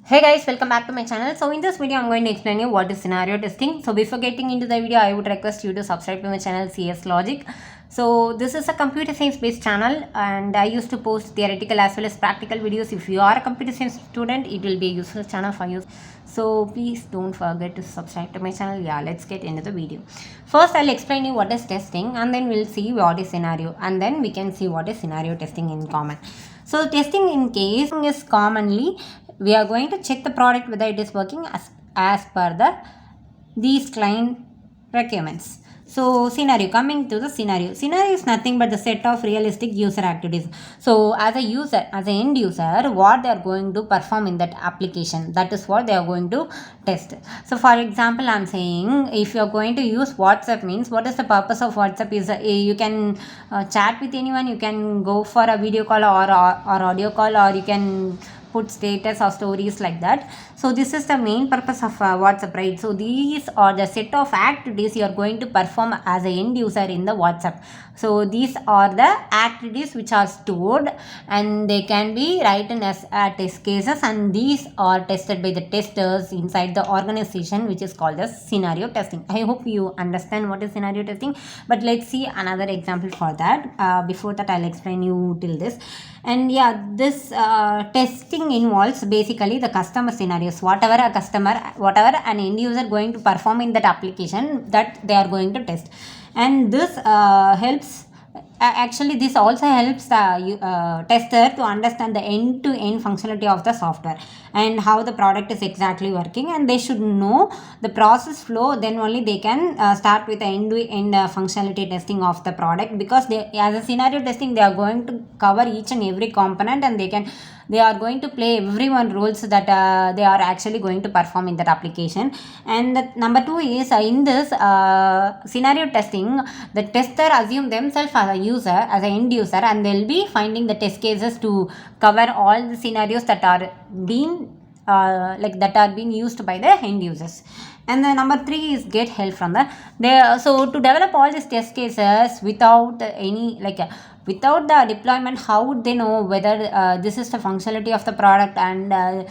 Hey guys, welcome back to my channel. So in this video, I'm going to explain you what is scenario testing. So before getting into the video, I would request you to subscribe to my channel CS Logic. So this is a computer science based channel and I used to post theoretical as well as practical videos. If you are a computer science student, it will be a useful channel for you. So please don't forget to subscribe to my channel. Yeah, let's get into the video. First, I'll explain you what is testing and then we'll see what is scenario and then we can see what is scenario testing in common. So testing in case is commonly we are going to check the product whether it is working as per these client requirements. So coming to the scenario is nothing but the set of realistic user activities. So as an end user, what they are going to perform in that application, that is what they are going to test. So for example, I'm saying if you are going to use WhatsApp, means what is the purpose of WhatsApp is you can chat with anyone, you can go for a video call or audio call, or you can put status or stories like that. So this is the main purpose of WhatsApp, right? So these are the set of activities you are going to perform as an end user in the WhatsApp. So these are the activities which are stored and they can be written as test cases, and these are tested by the testers inside the organization, which is called as scenario testing. I hope you understand what is scenario testing, but let's see another example for that. Before that, I'll explain you till this. And yeah, this testing involves basically the customer scenarios, whatever an end user going to perform in that application, that they are going to test. And this helps actually this also helps the tester to understand the end-to-end functionality of the software and how the product is exactly working, and they should know the process flow. Then only they can start with the end-to-end functionality testing of the product, because they, as a scenario testing, they are going to cover each and every component, and they are going to play everyone roles that they are actually going to perform in that application. And number two is in this scenario testing, the tester assume themselves as a user, as an end user, and they'll be finding the test cases to cover all the scenarios that are being that are being used by the end users. And the number three is get help from so to develop all these test cases without any without the deployment, how would they know whether this is the functionality of the product? And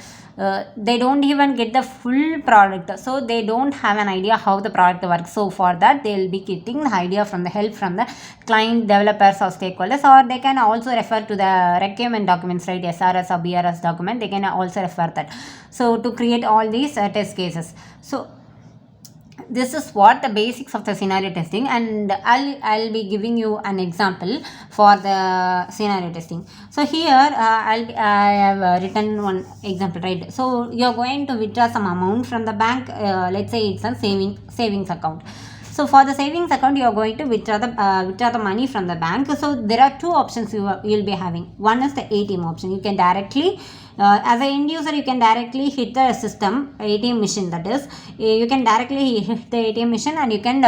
they don't even get the full product, so they don't have an idea how the product works. So for that, they'll be getting the idea from the help from the client developers or stakeholders, or they can also refer to the requirement documents, right? SRS or BRS document, they can also refer that, so to create all these test cases. So this is what the basics of the scenario testing, and I'll be giving you an example for the scenario testing. So here I have written one example, right? So you're going to withdraw some amount from the bank. Let's say it's a savings account. So for the savings account, you are going to withdraw the money from the bank. So there are two options you'll be having. One is the ATM option. You can directly as an end user, you can directly hit the system ATM machine, that is you can directly hit the ATM machine and you can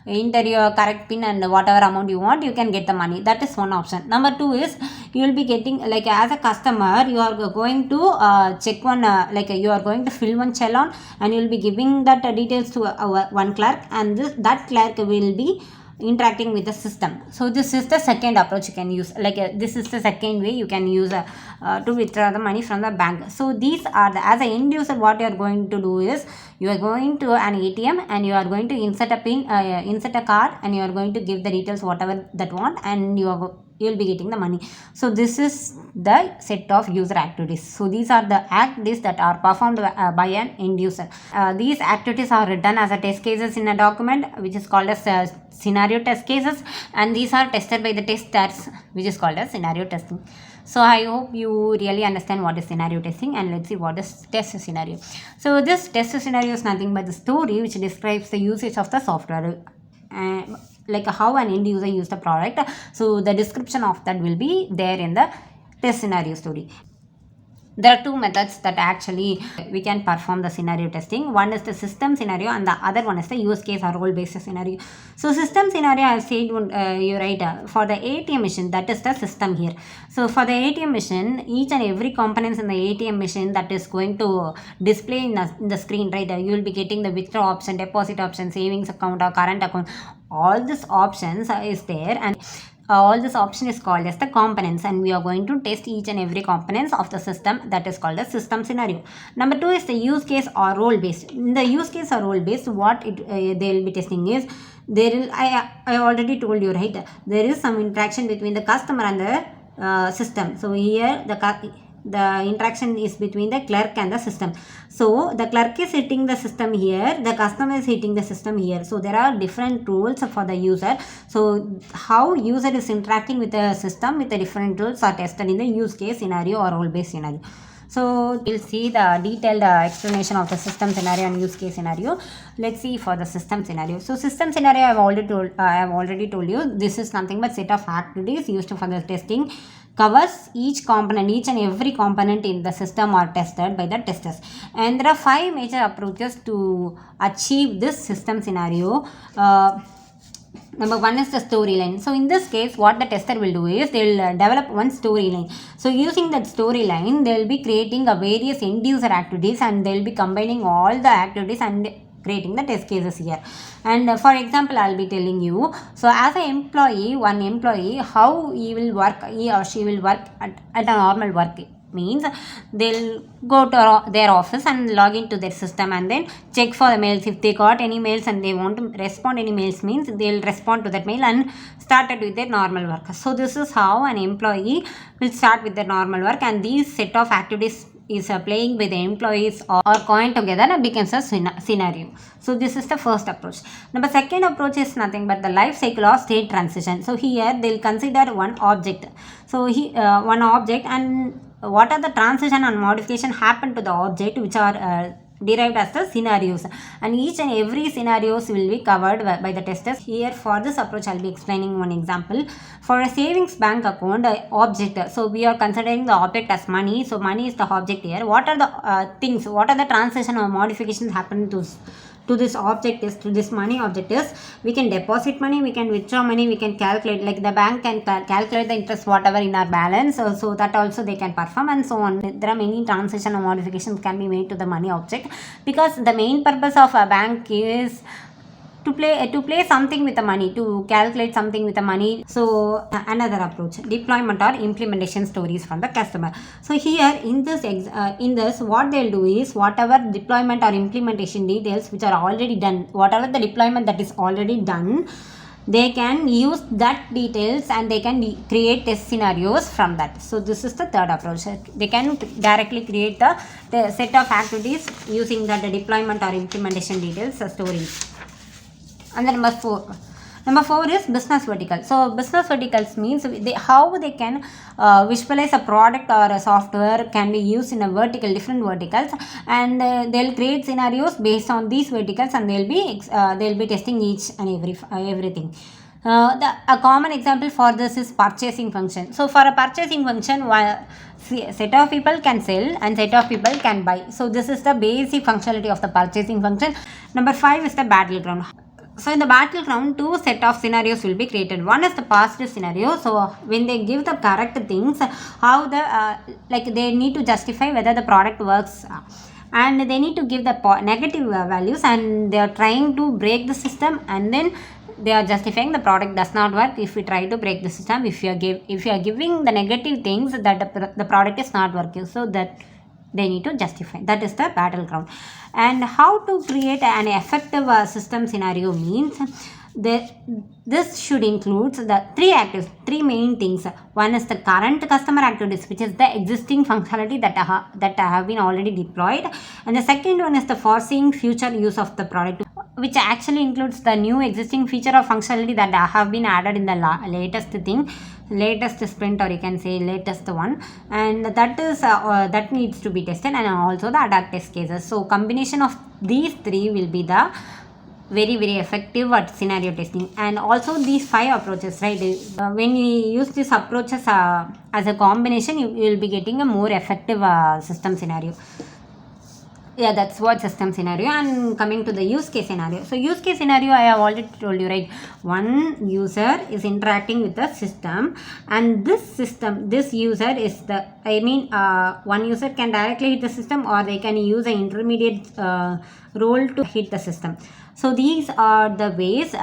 enter your correct pin, and whatever amount you want, you can get the money. That is one option. Number two is you will be getting, as a customer, you are going to check one you are going to fill one challan, and you will be giving that details to one clerk, and that clerk will be interacting with the system. So this is the second approach you can use, this is the second way you can use to withdraw the money from the bank. So these are as an end user, what you are going to do is you are going to an ATM and you are going to insert a pin, insert a card, and you are going to give the details whatever that want, and you will be getting the money. So this is the set of user activities. So these are the activities that are performed by an end user. These activities are written as a test cases in a document, which is called as scenario test cases, and these are tested by the testers, which is called as scenario testing. So I hope you really understand what is scenario testing, and let's see what is test scenario. So this test scenario is nothing but the story which describes the usage of the software, how an end user use the product. So the description of that will be there in the test scenario story. There are two methods that actually we can perform the scenario testing. One is the system scenario and the other one is the use case or role based scenario. So system scenario, I have said you write for the ATM machine, that is the system here. So for the ATM machine, each and every components in the ATM machine that is going to display in the screen, right? You will be getting the withdraw option, deposit option, savings account or current account. All these options is there, and all this option is called as the components, and we are going to test each and every components of the system. That is called a system scenario. Number 2 is the use case or role based. In the use case or role based, what they will be testing is, there will, I already told you, right, there is some interaction between the customer and the system. So here the interaction is between the clerk and the system. So the clerk is hitting the system here, the customer is hitting the system here. So there are different rules for the user. So how user is interacting with the system with the different rules are tested in the use case scenario or role based scenario. So we'll see the detailed explanation of the system scenario and use case scenario. Let's see for the system scenario. So system scenario, I have already told you, this is nothing but set of activities used for the testing. Covers each component, each and every component in the system are tested by the testers. And there are 5 major approaches to achieve this system scenario. Number 1 is the storyline. So in this case, what the tester will do is, they will develop one storyline. So using that storyline, they will be creating a various end user activities, and they will be combining all the activities and creating the test cases here. And for example, I'll be telling you, so as an employee, one employee, how he or she will work at a normal work means, they'll go to their office and log into their system and then check for the mails. If they got any mails and they want to respond any mails, means they'll respond to that mail and started with their normal work. So this is how an employee will start with their normal work, and these set of activities is playing with the employees or coin together and becomes a scenario. So this is the first approach. Number second approach is nothing but the life cycle of state transition. So here they'll consider one object. So one object, and what are the transition and modification happen to the object, which are derived as the scenarios, and each and every scenarios will be covered by the testers. Here for this approach, I'll be explaining one example. For a savings bank account object, so we are considering the object as money. So money is the object here. What are the things, what are the transition or modifications happen to this object is, to this money object is, we can deposit money, we can withdraw money, we can calculate, like the bank can calculate the interest whatever in our balance, so that also they can perform, and so on. There are many transition or modifications can be made to the money object, because the main purpose of a bank is to play something with the money, to calculate something with the money. So another approach, deployment or implementation stories from the customer. So here in this what they'll do is, whatever deployment or implementation details which are already done, whatever the deployment that is already done, they can use that details and they can create test scenarios from that. So this is the third approach. They can directly create the set of activities using the deployment or implementation details stories. And then number four is business vertical. So business verticals means how they can visualize a product or a software can be used in a different verticals, and they'll create scenarios based on these verticals, and they'll be testing each and everything. A common example for this is purchasing function. So for a purchasing function, set of people can sell and set of people can buy. So this is the basic functionality of the purchasing function. Number 5 is the battleground. So in the battleground, 2 set of scenarios will be created. One is the positive scenario. So when they give the correct things, how they need to justify whether the product works, and they need to give the negative values, and they are trying to break the system, and then they are justifying the product does not work if we try to break the system. If you are giving the negative things, that the product is not working, so that they need to justify. That is the battleground. And how to create an effective system scenario means this should include the three main things. One is the current customer activities, which is the existing functionality that have been already deployed, and the second one is the foreseeing future use of the product, which actually includes the new existing feature or functionality that have been added in the latest sprint, or you can say latest one, and that needs to be tested, and also the adapt test cases. So combination of these three will be the very effective at scenario testing. And also these 5 approaches, right, when you use these approaches as a combination, you will be getting a more effective system scenario. Yeah, that's what system scenario. And coming to the use case scenario. So use case scenario, I have already told you, right, one user is interacting with the system, and this user is one user can directly hit the system, or they can use an intermediate role to hit the system. So these are the ways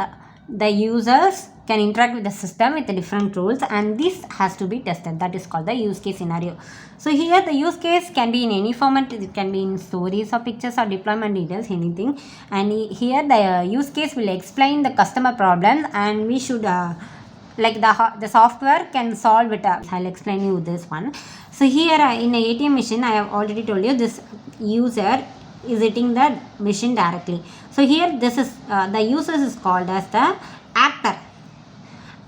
the users can interact with the system with the different rules, and this has to be tested. That is called the use case scenario. So here the use case can be in any format. It can be in stories or pictures or deployment details, anything. And here the use case will explain the customer problems, and we should like the software can solve it. I'll explain you this one. So here in a ATM machine, I have already told you this user is hitting the machine directly. So here this is the user is called as the actor,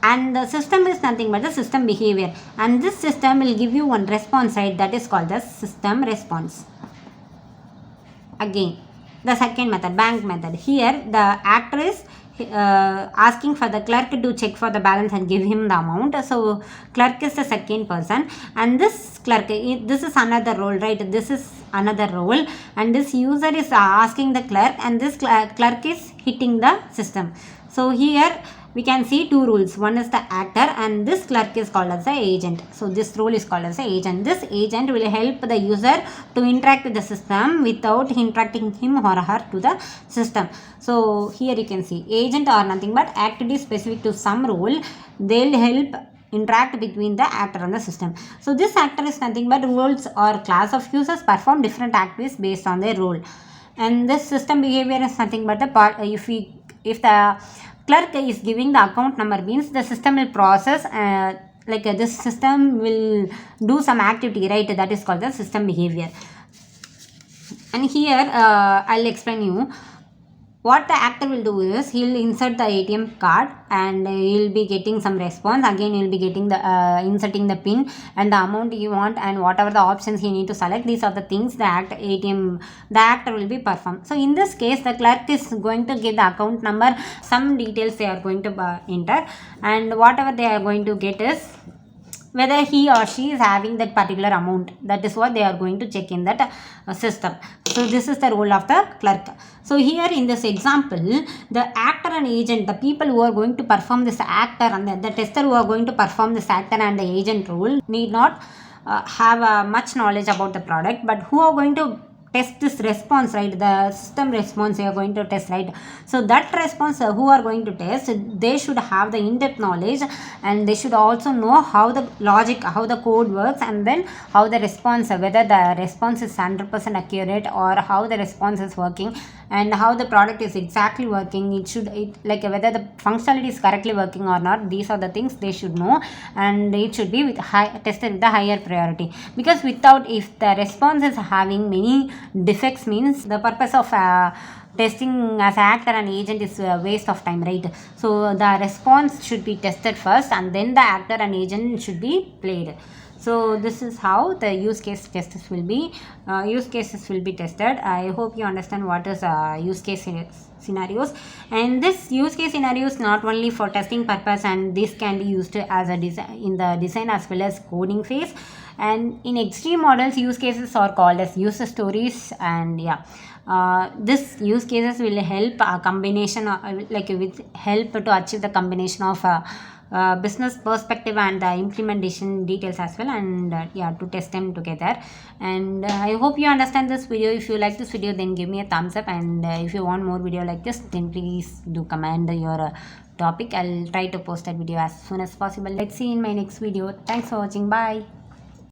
and the system is nothing but the system behavior, and this system will give you one response, right? That is called the system response. Again, the second method, bank method. Here the actor is asking for the clerk to check for the balance and give him the amount. So clerk is the second person, and this clerk, this is another role, right? This is another role, and this user is asking the clerk, and this clerk is hitting the system. So here we can see two rules. One is the actor, and this clerk is called as the agent. So this role is called as the agent. This agent will help the user to interact with the system without interacting him or her to the system. So here you can see agent are nothing but activity specific to some role. They'll help interact between the actor and the system. So this actor is nothing but roles or class of users perform different activities based on their role. And this system behavior is nothing but the part. If the clerk is giving the account number, means the system will process this system will do some activity, right? That is called the system behavior. And here I'll explain you. What the actor will do is he'll insert the ATM card, and he'll be getting some response. Again, he'll be getting the inserting the pin and the amount you want, and whatever the options he need to select. These are the things the actor will be performed. So in this case, the clerk is going to give the account number, some details they are going to enter, and whatever they are going to get is whether he or she is having that particular amount. That is what they are going to check in that system. So this is the role of the clerk. So here in this example, the actor and agent, the people who are going to perform this actor and the tester who are going to perform this actor and the agent role need not have much knowledge about the product, but who are going to test this response, right? The system response you are going to test, right? So that response who are going to test, they should have the in-depth knowledge, and they should also know how the logic, how the code works, and then how the response, whether the response is 100% accurate or how the response is working and how the product is exactly working. Like whether the functionality is correctly working or not. These are the things they should know, and it should be tested with the higher priority, because if the response is having many defects, means the purpose of testing as actor and agent is a waste of time, right? So the response should be tested first, and then the actor and agent should be played. So this is how the use cases will be tested. I hope you understand what is use case scenarios, and this use case scenario is not only for testing purpose, and this can be used as a in the design as well as coding phase. And in extreme models, use cases are called as user stories, and this use cases will help a combination with help to achieve the combination of business perspective and the implementation details as well, and to test them together. And I hope you understand this video. If you like this video, then give me a thumbs up, and if you want more video like this, then please do comment your topic. I'll try to post that video as soon as possible. Let's see in my next video. Thanks for watching. Bye.